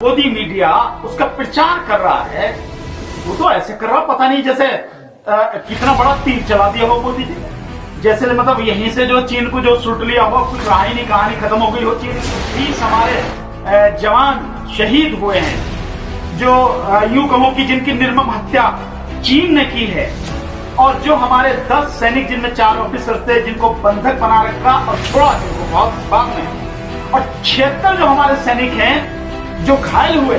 Modi media उसका प्रचार कर रहा है। वो तो ऐसे कर रहा, पता नहीं जैसे कितना बड़ा तीर चला दिया हो मोदी जी, जैसे मतलब यहीं से जो चीन को जो सुट लिया हो, कुछ रहा ही नहीं, कहानी खत्म हो गई हो चीन की। 20 हमारे जवान शहीद हुए हैं, जो यूं कहो कि जिनकी निर्मम हत्या चीन ने की है, और जो हमारे 10 सैनिक जिनमें 4 ऑफिसर थे जिनको बंधक बना रखा और छोड़ा जिनको बहुत बाद में, और 76 जो हमारे सैनिक हैं जो घायल हुए।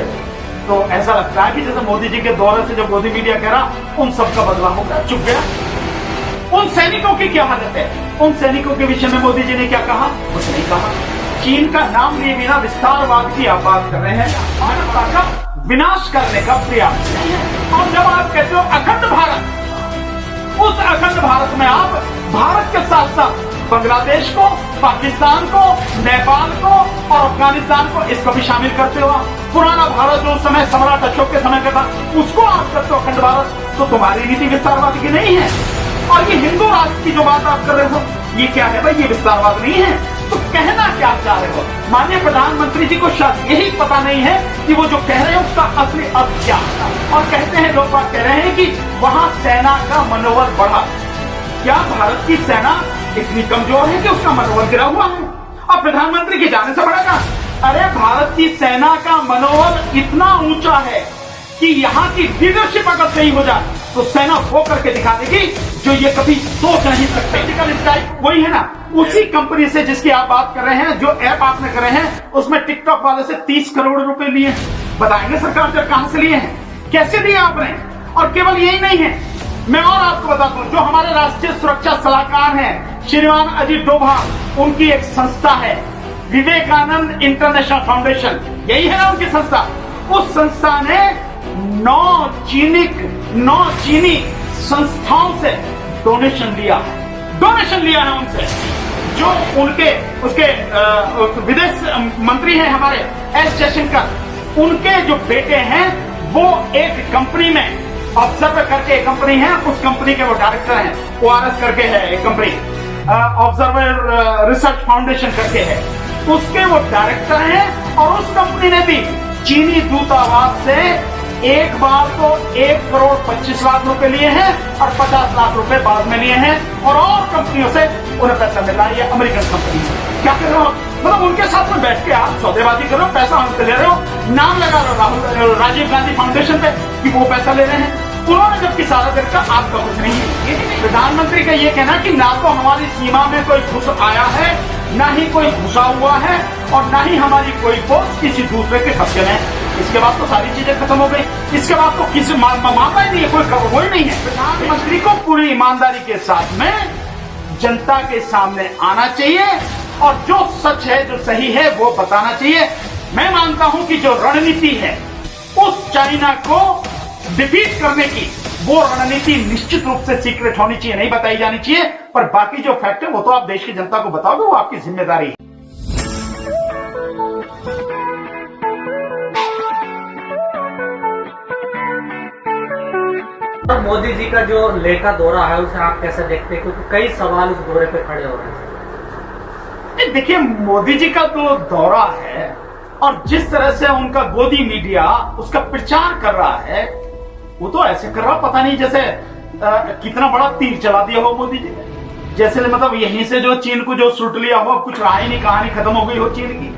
तो ऐसा लगता है कि जैसे मोदी जी के दौरे से जो मोदी मीडिया कह रहा उन सबका बदला हो गया, चुप गया। उन सैनिकों की क्या हालत है? उन सैनिकों के विषय में मोदी जी ने क्या कहा? कुछ नहीं कहा। चीन का नाम लिए बिना विस्तारवाद की आप बात कर रहे हैं, मानवता का विनाश करने का प्रयास। और जब आप कहते हो अखंड भारत, उस अखंड भारत में आप भारत के साथ साथ बांग्लादेश को, पाकिस्तान को, नेपाल को और अफगानिस्तान को, इसको भी शामिल करते हो। पुराना भारत जो उस समय सम्राट अशोक के समय का था, उसको आप करते हो अखंड भारत। तो तुम्हारी नीति विस्तारवाद की नहीं है। और ये हिंदू राष्ट्र की जो बात आप कर रहे हो, ये क्या है भाई? ये विस्तारवाद नहीं है। तो कहना क्या चाह रहे हो? माननीय प्रधानमंत्री जी को शायद यही पता नहीं है कि वो जो कह रहे हैं उसका असली अर्थ क्या है। और कहते हैं, लोग बात कह रहे हैं कि वहां सेना का मनोबल बढ़ा। क्या भारत की सेना इतनी कमजोर है कि उसका मनोबल गिरा हुआ है? और प्रधानमंत्री के जाने से बढ़ेगा? अरे भारत की सेना का मनोबल इतना ऊंचा है कि यहाँ की लीडरशिप अगर सही हो जाए तो सेना वो करके दिखा देगी जो ये कभी सोच नहीं सकते। वही है ना, उसी कंपनी से जिसकी आप बात कर रहे हैं, जो ऐप आपने कर रहे हैं, उसमें टिकटॉक वाले से 30 करोड़ रुपए लिए। बताएंगे सरकार जब कहां से लिए हैं, कैसे दिए आपने? और केवल यही नहीं है, मैं और आपको बताता हूं, जो हमारे राष्ट्रीय सुरक्षा सलाहकार हैं श्रीमान अजीत डोभाल, उनकी एक संस्था है विवेकानंद इंटरनेशनल फाउंडेशन, यही है ना उनकी संस्था। उस संस्था ने 9 चीनी संस्थाओं से डोनेशन लिया है उनसे। जो उसके विदेश मंत्री हैं हमारे एस जयशंकर, उनके जो बेटे हैं वो एक कंपनी में ऑब्जर्वर करके एक कंपनी है, उस कंपनी के वो डायरेक्टर हैं। ORS करके है एक कंपनी, ऑब्जर्वर रिसर्च फाउंडेशन करके है, उसके वो डायरेक्टर हैं। और उस कंपनी ने भी चीनी दूतावास से एक बार तो 1 करोड़ 25 लाख रुपए लिए हैं और 50 लाख रुपए बाद में लिए हैं। और कंपनियों से उन्हें पैसा मिल रहा है। ये अमेरिकन कंपनी है। क्या कर रहे हो? मतलब उनके साथ में बैठ के आप सौदेबाजी कर रहे हो, पैसा हमसे ले रहे हो, नाम लगा रहे हो राजीव गांधी फाउंडेशन पे कि वो पैसा ले रहे हैं। उन्होंने जबकि सारा दिन का आपका कुछ नहीं है। प्रधानमंत्री का ये कहना कि ना तो हमारी सीमा में कोई घुस आया है, ना ही कोई घुसा हुआ है, और ना ही हमारी कोई पोस्ट किसी दूसरे के कब्जे में है। इसके बाद तो सारी चीजें खत्म हो गई। इसके बाद तो किसी मामला ही नहीं है, कोई खबर ही नहीं है। प्रधानमंत्री को पूरी ईमानदारी के साथ में जनता के सामने आना चाहिए और जो सच है, जो सही है, वो बताना चाहिए। मैं मानता हूं कि जो रणनीति है उस चाइना को डिफीट करने की, वो रणनीति निश्चित रूप से सीक्रेट होनी चाहिए, नहीं बताई जानी चाहिए। पर बाकी जो फैक्ट है वो तो आप देश की जनता को बताओगे, वो आपकी जिम्मेदारी है। मोदी जी का जो लेह का दौरा है उसे आप कैसे देखते हैं? क्योंकि कई सवाल उस दौरे पे खड़े हो रहे हैं। देखिए, मोदी जी का जो दौरा है और जिस तरह से उनका गोदी मीडिया उसका प्रचार कर रहा है, वो तो ऐसे कर रहा, पता नहीं जैसे कितना बड़ा तीर चला दिया हो मोदी जी ने। जैसे मतलब यहीं से जो चीन को जो सुट लिया हो, कुछ रहा ही नहीं, कहानी खत्म हो गई हो चीन की,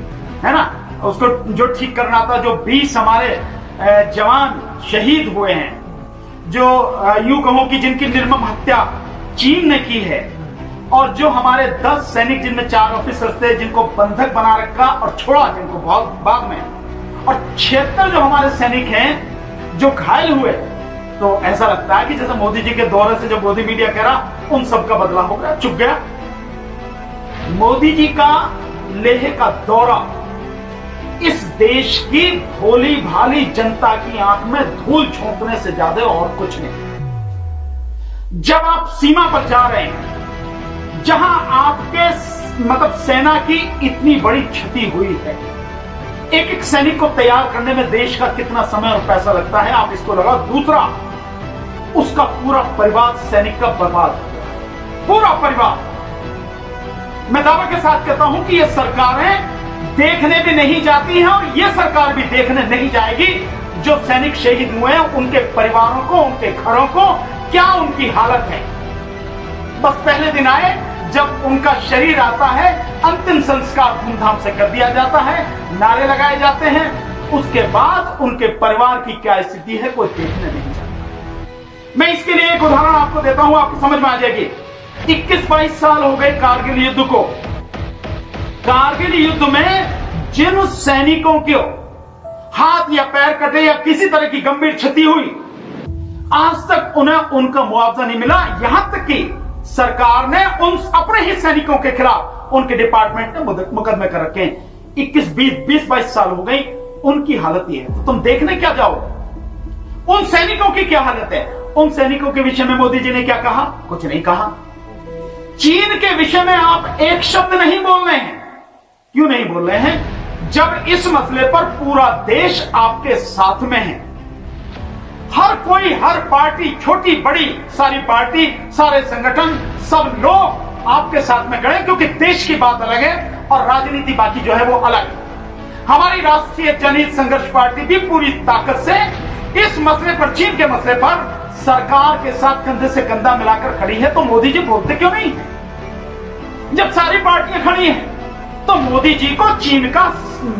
है ना। उसको जो ठीक करना था, जो 20 हमारे जवान शहीद हुए हैं, जो यूं कहो कि जिनकी निर्मम हत्या चीन ने की है, और जो हमारे 10 सैनिक जिनमें 4 ऑफिसर थे जिनको बंधक बना रखा और छोड़ा जिनको बहुत बाद में, और 76 जो हमारे सैनिक हैं जो घायल हुए। तो ऐसा लगता है कि जैसे मोदी जी के दौरे से जो मोदी मीडिया कह रहा उन सबका बदला हो गया, चुप गया। मोदी जी का लेह का दौरा इस देश की भोली भाली जनता की आंख में धूल झोंकने से ज्यादा और कुछ नहीं। जब आप सीमा पर जा रहे हैं, जहां आपके मतलब सेना की इतनी बड़ी क्षति हुई है, एक एक सैनिक को तैयार करने में देश का कितना समय और पैसा लगता है, आप इसको लगाओ। दूसरा, उसका पूरा परिवार सैनिक का बर्बाद हो गया, पूरा परिवार। मैं दावे के साथ कहता हूं कि ये सरकारें देखने भी नहीं जाती है और ये सरकार भी देखने नहीं जाएगी जो सैनिक शहीद हुए हैं उनके परिवारों को, उनके घरों को क्या उनकी हालत है। बस पहले दिन आए जब उनका शरीर आता है, अंतिम संस्कार धूमधाम से कर दिया जाता है, नारे लगाए जाते हैं, उसके बाद उनके परिवार की क्या स्थिति है कोई देखने नहीं जाता। मैं इसके लिए एक उदाहरण आपको देता हूं, आपको समझ में आ जाएगी। 21-22 साल हो गए कारगिल युद्ध को। कारगिल युद्ध में जिन सैनिकों के हाथ या पैर कटे या किसी तरह की गंभीर क्षति हुई, आज तक उन्हें उनका मुआवजा नहीं मिला। यहां तक कि सरकार ने उन अपने ही सैनिकों के खिलाफ उनके डिपार्टमेंट ने मुकदमे कर रखे हैं। 21-22 साल हो गई, उनकी हालत ये है। तो तुम देखने क्या जाओ, उन सैनिकों की क्या हालत है। उन सैनिकों के विषय में मोदी जी ने क्या कहा? कुछ नहीं कहा। चीन के विषय में आप एक शब्द नहीं बोल रहे हैं। क्यों नहीं बोल रहे हैं? जब इस मसले पर पूरा देश आपके साथ में है, हर कोई, हर पार्टी, छोटी बड़ी सारी पार्टी, सारे संगठन, सब लोग आपके साथ में खड़े, क्योंकि देश की बात अलग है और राजनीति बाकी जो है वो अलग है। हमारी राष्ट्रीय जनहित संघर्ष पार्टी भी पूरी ताकत से इस मसले पर, चीन के मसले पर सरकार के साथ कंधे से कंधा मिलाकर खड़ी है। तो मोदी जी बोलते क्यों नहीं? जब सारी पार्टियां खड़ी हैं तो मोदी जी को चीन का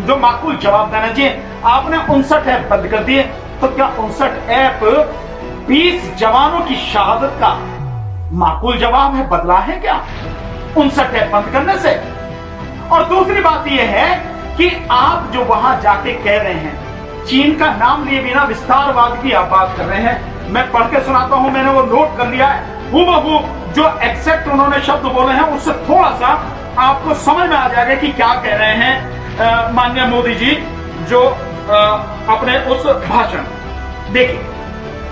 जो माकूल जवाब देना चाहिए। आपने 59 ऐप बंद कर दिए, तो क्या 59 ऐप 20 जवानों की शहादत का माकूल जवाब है, बदला है क्या 59 ऐप बंद करने से? और दूसरी बात यह है कि आप जो वहां जाके कह रहे हैं, चीन का नाम लिए बिना विस्तारवाद की आप बात कर रहे हैं। मैं पढ़ के सुनाता हूं, मैंने वो नोट कर लिया है। हूबहू जो एक्सेप्ट उन्होंने शब्द बोले हैं उससे थोड़ा सा आपको समझ में आ जाएगा कि क्या कह रहे हैं माननीय मोदी जी जो अपने उस भाषण। देखिए,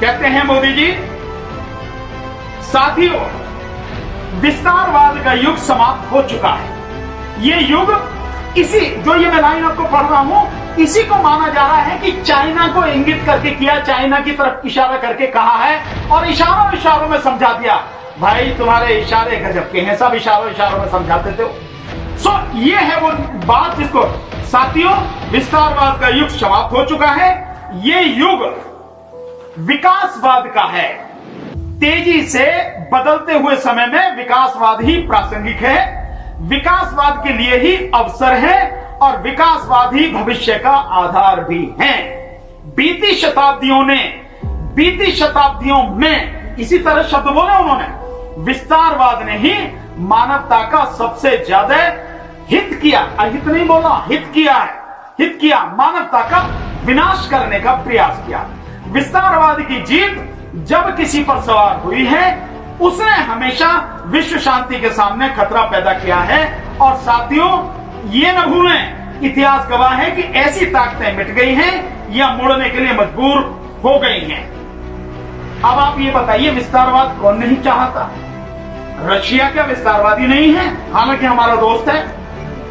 कहते हैं मोदी जी, साथियों, विस्तारवाद का युग समाप्त हो चुका है। ये युग, इसी जो ये मैं लाइन आपको पढ़ रहा हूं, इसी को माना जा रहा है कि चाइना को इंगित करके किया, चाइना की तरफ इशारा करके कहा है और इशारों इशारों में समझा दिया। भाई तुम्हारे इशारे गजब के हैं, सब इशारों इशारों में समझाते थे। सो ये है वो बात जिसको, साथियों, विस्तारवाद का युग समाप्त हो चुका है। ये युग विकासवाद का है। तेजी से बदलते हुए समय में विकासवाद ही प्रासंगिक है, विकासवाद के लिए ही अवसर है और विकासवाद ही भविष्य का आधार भी है। बीती शताब्दियों में इसी तरह शब्द बोले उन्होंने, विस्तारवाद ने ही मानवता का सबसे ज्यादा हित किया, अहित नहीं बोला, हित किया, मानवता का विनाश करने का प्रयास किया। विस्तारवाद की जीत जब किसी पर सवार हुई है, उसने हमेशा विश्व शांति के सामने खतरा पैदा किया है। और साथियों, ये न भूलें, इतिहास गवाह है कि ऐसी ताकतें मिट गई हैं या मुड़ने के लिए मजबूर हो गई हैं। अब आप ये बताइए, विस्तारवाद कौन नहीं चाहता? रशिया क्या विस्तारवादी नहीं है? हालांकि हमारा दोस्त है,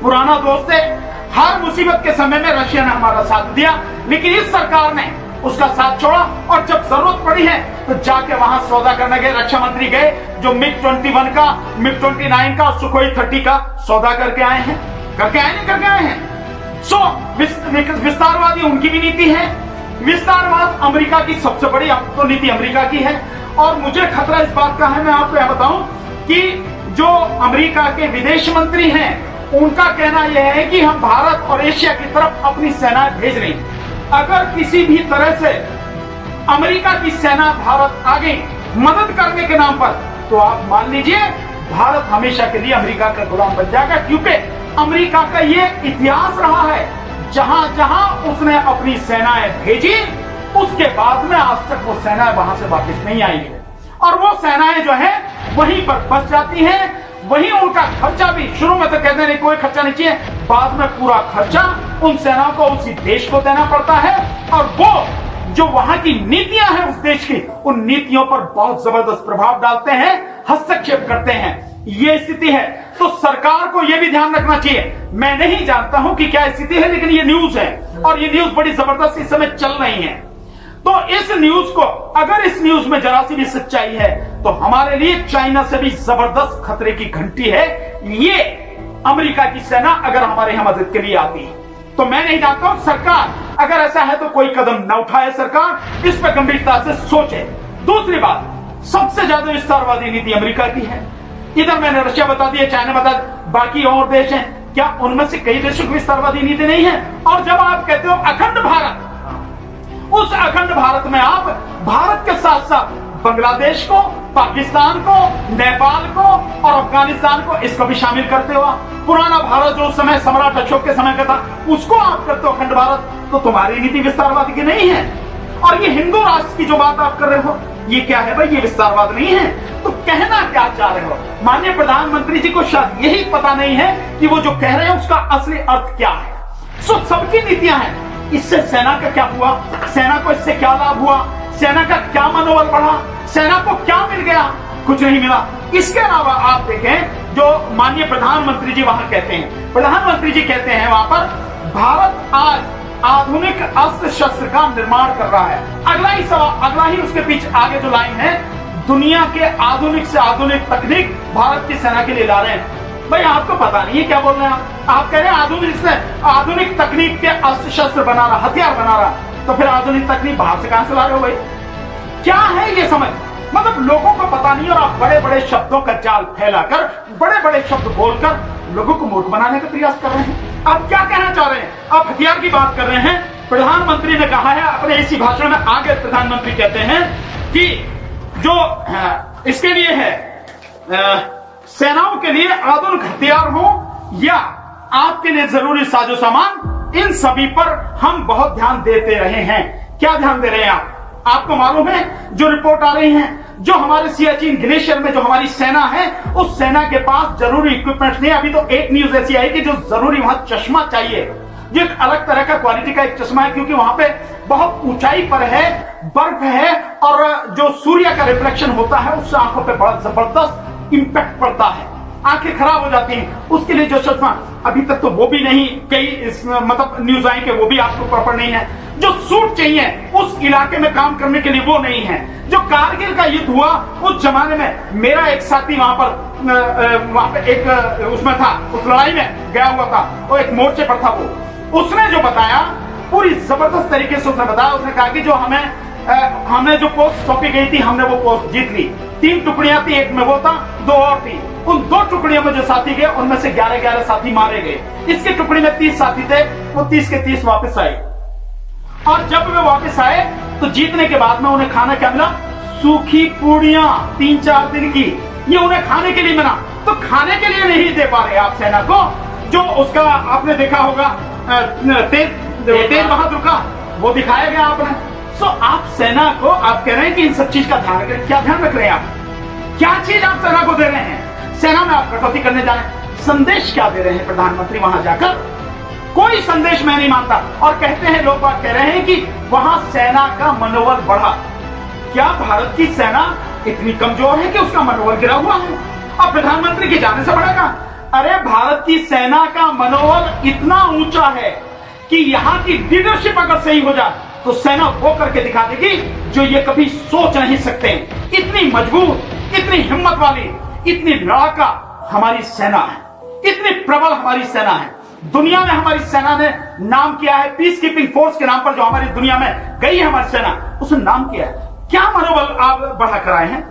पुराना दोस्त है। हर मुसीबत के समय में रशिया ने हमारा साथ दिया, लेकिन इस सरकार ने उसका साथ छोड़ा और जब जरूरत पड़ी है तो जाके वहां सौदा करने गए। रक्षा मंत्री गए, जो MiG-21 का, MiG-29 का, Sukhoi 30 का सौदा करके आए हैं। सो विस्तारवादी उनकी भी नीति है। विस्तारवाद अमेरिका की सबसे बड़ी तो नीति अमेरिका की है। और मुझे खतरा इस बात का है, मैं आपको यह बताऊं कि जो अमेरिका के विदेश मंत्री हैं, उनका कहना यह है कि हम भारत और एशिया की तरफ अपनी सेनाएं भेज रही हैं। अगर किसी भी तरह से अमेरिका की सेना भारत आ गई मदद करने के नाम पर, तो आप मान लीजिए भारत हमेशा के लिए अमेरिका का गुलाम बन जाएगा। क्योंकि अमेरिका का ये इतिहास रहा है, जहां जहां उसने अपनी सेनाएं भेजी, उसके बाद में आज तक वो सेनाएं वहां से वापस नहीं आई है। और वो सेनाएं जो है वहीं पर बच जाती हैं, वहीं उनका खर्चा भी, शुरू में तो कहते नहीं कोई खर्चा नहीं चाहिए, बाद में पूरा खर्चा उन सेनाओं को उसी देश को देना पड़ता है। और वो जो वहां की नीतियां हैं उस देश की, उन नीतियों पर बहुत जबरदस्त प्रभाव डालते हैं, हस्तक्षेप करते हैं। ये स्थिति है। तो सरकार को यह भी ध्यान रखना चाहिए। मैं नहीं जानता हूं कि क्या स्थिति है, लेकिन ये न्यूज है और ये न्यूज बड़ी जबरदस्त इस समय चल रही है। तो इस न्यूज को, अगर इस न्यूज में जरा सी भी सच्चाई है, तो हमारे लिए चाइना से भी जबरदस्त खतरे की घंटी है। ये अमेरिका की सेना अगर हमारे यहां मदद के लिए आती है, तो मैं नहीं जानता हूं सरकार अगर ऐसा है तो कोई कदम न उठाए, सरकार इस पर गंभीरता से सोचे। दूसरी बात, सबसे ज्यादा विस्तारवादी नीति अमेरिका की है। इधर मैंने रशिया बता दिया, चाइना बता दिया, बाकी और देश हैं, क्या उनमें से कई देशों की विस्तारवादी नीति नहीं है? और जब आप कहते हो अखंड भारत, उस अखंड भारत में आप भारत के साथ साथ बांग्लादेश को, पाकिस्तान को, नेपाल को और अफगानिस्तान को, इसको भी शामिल करते हो। पुराना भारत जो उस समय सम्राट अशोक के समय का था, उसको आप करते हो अखंड भारत, तो तुम्हारी नीति विस्तारवाद की नहीं है। और ये हिंदू राष्ट्र की जो बात आप कर रहे हो, ये क्या है भाई? ये विस्तारवाद नहीं है। तो कहना क्या चाह रहे हो? माननीय प्रधानमंत्री जी को शायद यही पता नहीं है कि वो जो कह रहे हैं उसका असली अर्थ क्या है। सो सबकी नीतियां हैं। इससे सेना का क्या हुआ? सेना को इससे क्या लाभ हुआ? सेना का क्या मनोबल बढ़ा? सेना को क्या मिल गया? कुछ नहीं मिला। इसके अलावा आप देखें जो माननीय प्रधानमंत्री जी वहां कहते हैं, प्रधानमंत्री जी कहते हैं वहां पर भारत आज आधुनिक अस्त्र शस्त्र का निर्माण कर रहा है। अगला ही सवाल, अगला ही उसके पीछे आगे जो लाइन है, दुनिया के आधुनिक से आधुनिक तकनीक भारत की सेना के लिए ला रहे हैं। भाई आपको पता नहीं है क्या बोल रहे हैं आप कह रहे हैं आधुनिक से आधुनिक तकनीक के अस्त्र शस्त्र बना रहा, हथियार बना रहा, तो फिर आधुनिक तकनीक बाहर से कहां से ला रहे हो भाई? क्या है ये समझ? मतलब लोगों को पता नहीं और आप बड़े बड़े शब्दों का जाल फैलाकर, बड़े बड़े शब्द बोलकर लोगों को मूर्ख बनाने का प्रयास कर रहे हैं। आप क्या कहना चाह रहे हैं? आप हथियार की बात कर रहे हैं। प्रधानमंत्री ने कहा है अपने इसी भाषण में, आगे प्रधानमंत्री कहते हैं कि जो इसके लिए है सेनाओं के लिए आधुनिक हथियार हो या आपके लिए जरूरी साजो सामान, इन सभी पर हम बहुत ध्यान देते रहे हैं। क्या ध्यान दे रहे हैं आप? आपको मालूम है जो रिपोर्ट आ रही है, जो हमारे सियाचिन ग्लेशियर में जो हमारी सेना है, उस सेना के पास जरूरी इक्विपमेंट नहीं। अभी तो एक न्यूज ऐसी आई कि जो जरूरी वहां चश्मा चाहिए, जो एक अलग तरह का क्वालिटी का एक चश्मा है, क्योंकि वहां पे बहुत ऊंचाई पर है, बर्फ है और जो सूर्य का रिफ्लेक्शन होता है उससे आंखों पे बड़ा जबरदस्त इंपैक्ट पड़ता है, आंखें खराब हो जाती हैं। उसके लिए जो चश्मा, अभी तक तो वो भी नहीं, कई मतलब न्यूज आई कि वो भी आपको प्रॉपर नहीं है। जो सूट चाहिए उस इलाके में काम करने के लिए वो नहीं है। जो कारगिल का युद्ध हुआ उस जमाने में, मेरा एक साथी वहां पे एक उसमें था, उस लड़ाई में गया हुआ था, वो एक मोर्चे पर था, वो उसने जो बताया पूरी जबरदस्त तरीके से उसने बताया। उसने कहा कि जो हमें जो पोस्ट सौंपी गई थी, हमने वो पोस्ट जीत ली। 3 टुकड़ियां थी, एक में वो था, 2 और थी। उन 2 टुकड़ियों में जो साथी गए उनमें से 11 साथी मारे गए। इसकी टुकड़ी में 30 साथी थे, वो 30 के 30 वापस आए। और जब वे वापस आए तो जीतने के बाद में उन्हें खाना क्या मिला? सूखी पूड़ियां 3-4 दिन की, ये उन्हें खाने के लिए मिला। तो खाने के लिए नहीं दे पा रहे आप सेना को, जो उसका आपने देखा होगा तेज बहादुर का वो दिखाया गया आपने। सो आप सेना को आप कह रहे हैं कि इन सब चीज का ध्यान रख रहे हैं। क्या ध्यान रख रहे हैं आप? क्या चीज आप सेना को दे रहे हैं? सेना में आप कटौती करने जा रहे हैं। संदेश क्या दे रहे हैं प्रधानमंत्री वहां जाकर? कोई संदेश मैं नहीं मानता। और कहते हैं लोग बात कह रहे हैं कि वहां सेना का मनोबल बढ़ा। क्या भारत की सेना इतनी कमजोर है कि उसका मनोबल गिरा हुआ है? अब प्रधानमंत्री के जाने से बढ़ेगा? अरे भारत की सेना का मनोबल इतना ऊंचा है कि यहां की लीडरशिप अगर सही हो जाए तो सेना वो करके दिखा देगी जो ये कभी सोच नहीं सकते। इतनी मजबूत, इतनी हिम्मत वाली, इतनी लड़ाका हमारी सेना है, इतनी प्रबल हमारी सेना है। दुनिया में हमारी सेना ने नाम किया है, पीस कीपिंग फोर्स के नाम पर जो हमारी दुनिया में गई है हमारी सेना, उसने नाम किया है। क्या मनोबल आप बढ़ा कर आए हैं?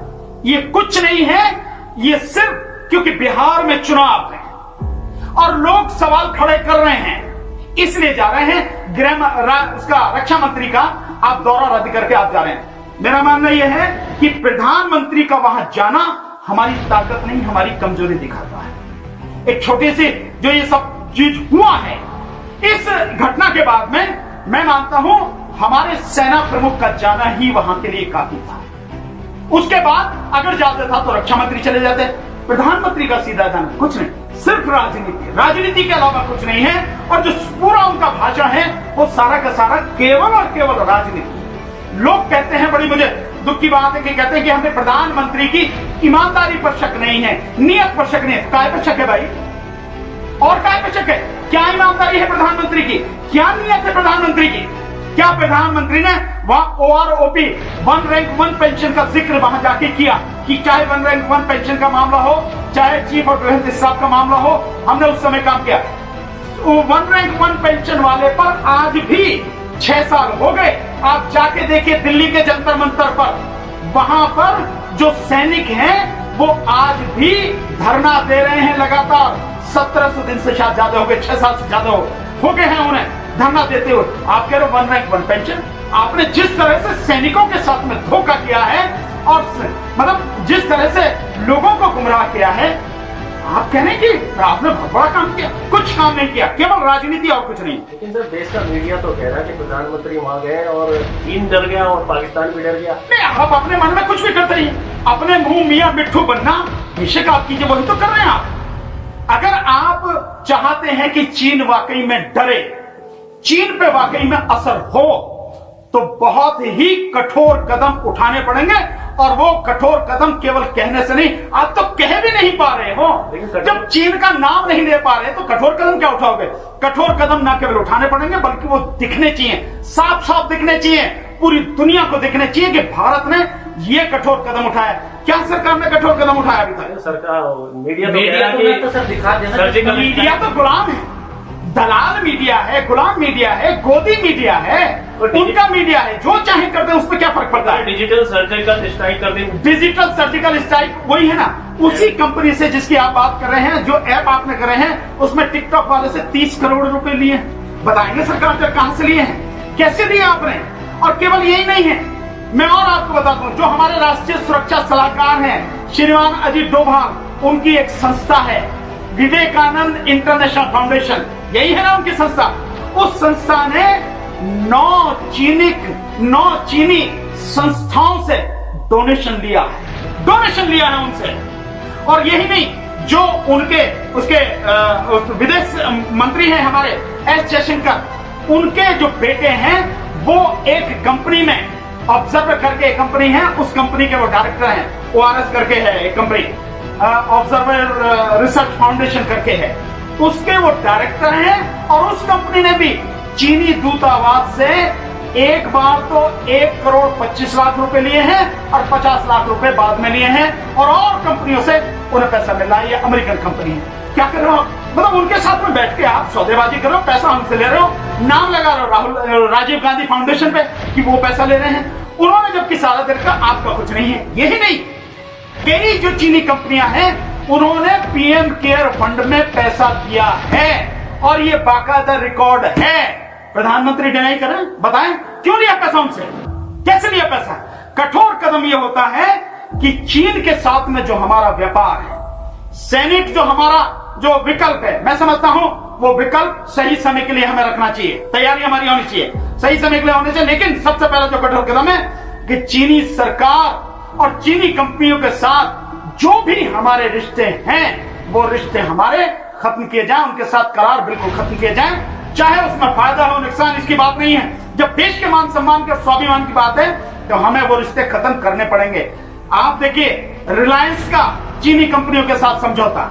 ये कुछ नहीं है, ये सिर्फ क्योंकि बिहार में चुनाव है और लोग सवाल खड़े कर रहे हैं, इसलिए जा रहे हैं। उसका रक्षा मंत्री का आप दौरा रद्द करके आप जा रहे हैं। मेरा मानना यह है कि प्रधानमंत्री का वहां जाना हमारी ताकत नहीं, हमारी कमजोरी दिखाता है। एक छोटी सी जो ये सब चीज हुआ है, इस घटना के बाद में मैं मानता हूं हमारे सेना प्रमुख का जाना ही वहां के लिए काफी था। उसके बाद अगर जाते था तो रक्षा मंत्री चले जाते, प्रधानमंत्री का सीधा जाना कुछ नहीं, सिर्फ राजनीति, राजनीति के अलावा कुछ नहीं है। और जो पूरा उनका भाषण है वो सारा का सारा केवल और केवल राजनीति। लोग कहते हैं, बड़ी मुझे दुख की बात है कि कहते हैं कि हमें प्रधानमंत्री की ईमानदारी पर शक नहीं है, नियत पर शक नहीं है। काय पर शक है भाई? और काय पर शक है? क्या ईमानदारी है प्रधानमंत्री की? क्या नियत है प्रधानमंत्री की? क्या प्रधानमंत्री ने वहां OROP one rank one pension का जिक्र वहां जाके किया कि चाहे वन रैंक वन पेंशन का मामला हो, चाहे चीफ ऑफ डिफेंस स्टाफ का मामला हो, हमने उस समय काम किया। वन रैंक वन पेंशन वाले पर आज भी 6 साल हो गए। आप जाके देखिए दिल्ली के जंतर मंतर पर, वहां पर जो सैनिक हैं वो आज भी धरना दे रहे हैं लगातार। 1700 दिन से शायद ज्यादा हो गए, 6 साल से ज्यादा हो गए हैं उन्हें धरना देते हुए। आप कह रहे हो वन रैंक वन पेंशन? आपने जिस तरह से सैनिकों के साथ में धोखा किया है और मतलब जिस तरह से लोगों को गुमराह किया है, आप कह रहे हैं कि आपने बहुत बड़ा काम किया। कुछ काम नहीं किया, केवल राजनीति और कुछ नहीं। लेकिन सर देश का मीडिया तो कह रहा है कि प्रधानमंत्री वहां गए और चीन डर गया और पाकिस्तान भी डर गया। नहीं, आप अपने मन में कुछ भी करते रहिए, अपने मुंह मियां मिट्ठू बनना बेशक आप कीजिए, वही तो कर रहे हैं आप। अगर आप चाहते हैं कि चीन वाकई में डरे, चीन पे वाकई में असर हो, तो बहुत ही कठोर कदम उठाने पड़ेंगे। और वो कठोर कदम केवल कहने से नहीं, आप तो कह भी नहीं पा रहे हो। जब चीन का नाम नहीं ले पा रहे तो कठोर कदम क्या उठाओगे? कठोर कदम ना केवल उठाने पड़ेंगे बल्कि वो दिखने चाहिए, साफ साफ दिखने चाहिए, पूरी दुनिया को दिखने चाहिए कि भारत ने ये कठोर कदम उठाया। क्या सरकार ने कठोर कदम उठाया अभी तक? सरकार मीडिया तो सर दिखा देना। मीडिया तो गुलाम है, दलाल मीडिया है, गुलाम मीडिया है, गोदी मीडिया है, उनका मीडिया है, जो चाहे कर दे, उस पर क्या फर्क पड़ता है? डिजिटल सर्जिकल स्ट्राइक कर दें। डिजिटल सर्जिकल स्ट्राइक वही है ना, उसी कंपनी से जिसकी आप बात कर रहे हैं, जो ऐप आपने कर रहे हैं, उसमें टिकटॉक वाले से 30 करोड़ रुपए लिए। बताएंगे सरकार जब कहां से लिए हैं, कैसे दिए आपने? और केवल यही नहीं है, मैं और आपको बता दूं, जो हमारे राष्ट्रीय सुरक्षा सलाहकार हैं श्रीमान अजीत डोभाल, उनकी एक संस्था है विवेकानंद इंटरनेशनल फाउंडेशन, यही है ना उनकी संस्था। उस संस्था ने 9 चीनी संस्थाओं से डोनेशन लिया है उनसे। और यही नहीं, जो उनके उसके विदेश मंत्री हैं हमारे एस जयशंकर, उनके जो बेटे हैं वो एक कंपनी में ऑब्जर्वर करके एक कंपनी है, उस कंपनी के वो डायरेक्टर हैं। ORS करके है एक कंपनी, ऑब्जर्वर रिसर्च फाउंडेशन करके है, उसके वो डायरेक्टर हैं। और उस कंपनी ने भी चीनी दूतावास से एक बार तो 1 करोड़ 25 लाख रुपए लिए हैं और 50 लाख रुपए बाद में लिए हैं। और कंपनियों से उन्हें पैसा मिल रहा है। ये अमेरिकन कंपनी है। क्या कर रहे हो आप? मतलब उनके साथ में बैठ के आप सौदेबाजी कर रहे हो, पैसा हमसे ले रहे हो, नाम लगा रहे हो राजीव गांधी फाउंडेशन पे कि वो पैसा ले रहे हैं। उन्होंने जबकि सारा दिन का आपका कुछ नहीं है। यही नहीं, कई जो चीनी कंपनियां हैं उन्होंने पीएम केयर फंड में पैसा दिया है और ये बाकायदा रिकॉर्ड है। प्रधानमंत्री डिनाई करें, बताएं क्यों लिया पैसा उनसे, कैसे लिया पैसा? कठोर कदम ये होता है कि चीन के साथ में जो हमारा व्यापार है, सैनिक जो हमारा जो विकल्प है, मैं समझता हूं वो विकल्प सही समय के लिए हमें रखना चाहिए, तैयारी हमारी होनी चाहिए, सही समय के लिए होनी चाहिए। लेकिन सबसे पहला जो कठोर कदम है कि चीनी सरकार और चीनी कंपनियों के साथ जो भी हमारे रिश्ते हैं वो रिश्ते हमारे खत्म किए जाएं, उनके साथ करार बिल्कुल खत्म किए जाएं, चाहे उसमें फायदा हो नुकसान, इसकी बात नहीं है। जब देश के मान सम्मान के स्वाभिमान की बात है तो हमें वो रिश्ते खत्म करने पड़ेंगे। आप देखिए, रिलायंस का चीनी कंपनियों के साथ समझौता,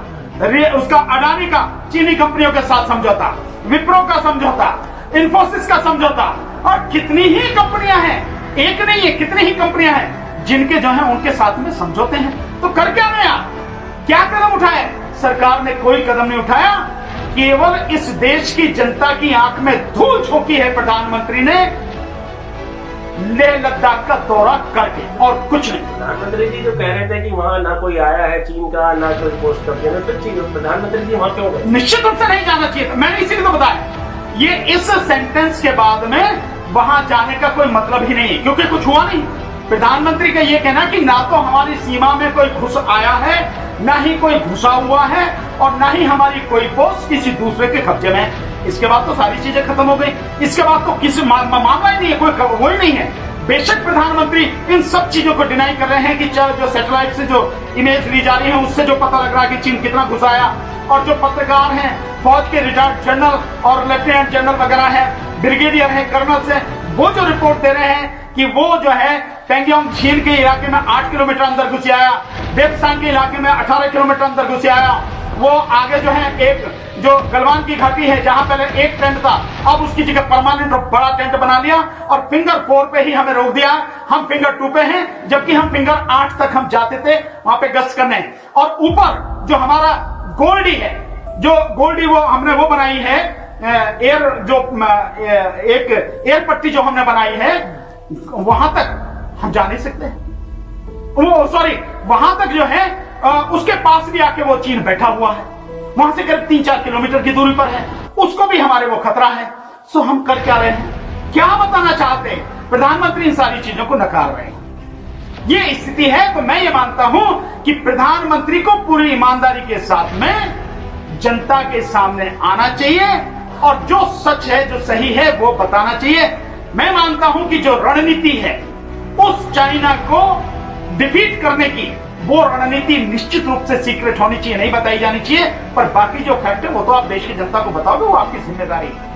उसका अडानी का चीनी कंपनियों के साथ समझौता, विप्रो का समझौता, इन्फोसिस का समझौता, और कितनी ही कंपनियां हैं, एक नहीं है, कितनी ही कंपनियां हैं जिनके जो है उनके साथ में समझौते हैं। तो कर क्या रहे आप? क्या कदम उठाए? सरकार ने कोई कदम नहीं उठाया, केवल इस देश की जनता की आंख में धूल झोंकी है प्रधानमंत्री ने लेह लद्दाख का दौरा करके, और कुछ नहीं। प्रधानमंत्री जी जो कह रहे थे कि वहाँ ना कोई आया है चीन का, ना कोई पोस्ट कर दिया, फिर प्रधानमंत्री जी वहाँ क्यों गए? निश्चित रूप से नहीं जाना चाहिए था, मैंने इसीलिए तो बताया। ये इस सेंटेंस के बाद में वहां जाने का कोई मतलब ही नहीं है, क्योंकि कुछ हुआ नहीं। प्रधानमंत्री का ये कहना कि ना तो हमारी सीमा में कोई घुस आया है, ना ही कोई घुसा हुआ है, और ना ही हमारी कोई पोस्ट किसी दूसरे के कब्जे में है। इसके बाद तो सारी चीजें खत्म हो गई। इसके बाद तो किसी मामला ही नहीं है, कोई वो ही नहीं है। बेशक प्रधानमंत्री इन सब चीजों को डिनाई कर रहे हैं कि जो सैटेलाइट से जो इमेज ली जा रही है उससे जो पता लग रहा है कि चीन कितना घुसाया, और जो पत्रकार हैं, फौज के रिटायर्ड जनरल और लेफ्टिनेंट जनरल वगैरह हैं, ब्रिगेडियर हैं, कर्नल से, वो जो रिपोर्ट दे रहे हैं कि वो जो है पेंगोंग झील के इलाके में 8 किलोमीटर अंदर घुस आया, वेबसांग के इलाके में 18 किलोमीटर अंदर घुस आया, वो आगे जो है एक जो गलवान की घाटी है, जहां पहले एक टेंट था, अब उसकी जगह परमानेंट और बड़ा टेंट बना लिया और फिंगर 4 पे ही हमें रोक दिया। हम फिंगर 2 पे हैं, जबकि हम फिंगर 8 तक हम जाते थे वहां पे गश्त करने। और ऊपर जो हमारा गोल्डी है, जो गोल्डी वो हमने वो बनाई है एयर, जो एक एयर पट्टी जो हमने बनाई है, वहां तक हम जा नहीं सकते। वो सॉरी, वहां तक जो है उसके पास भी आके वो चीन बैठा हुआ है, वहां से करीब 3-4 किलोमीटर की दूरी पर है, उसको भी हमारे वो खतरा है। सो हम कर क्या रहे हैं, क्या बताना चाहते हैं? प्रधानमंत्री इन सारी चीजों को नकार रहे हैं। ये स्थिति है तो मैं ये मानता हूं कि प्रधानमंत्री को पूरी ईमानदारी के साथ में जनता के सामने आना चाहिए और जो सच है, जो सही है, वो बताना चाहिए। मैं मानता हूं कि जो रणनीति है उस चाइना को डिफीट करने की, वो रणनीति निश्चित रूप से सीक्रेट होनी चाहिए, नहीं बताई जानी चाहिए। पर बाकी जो फैक्ट है वो तो आप देश की जनता को बताओगे, वो आपकी जिम्मेदारी है।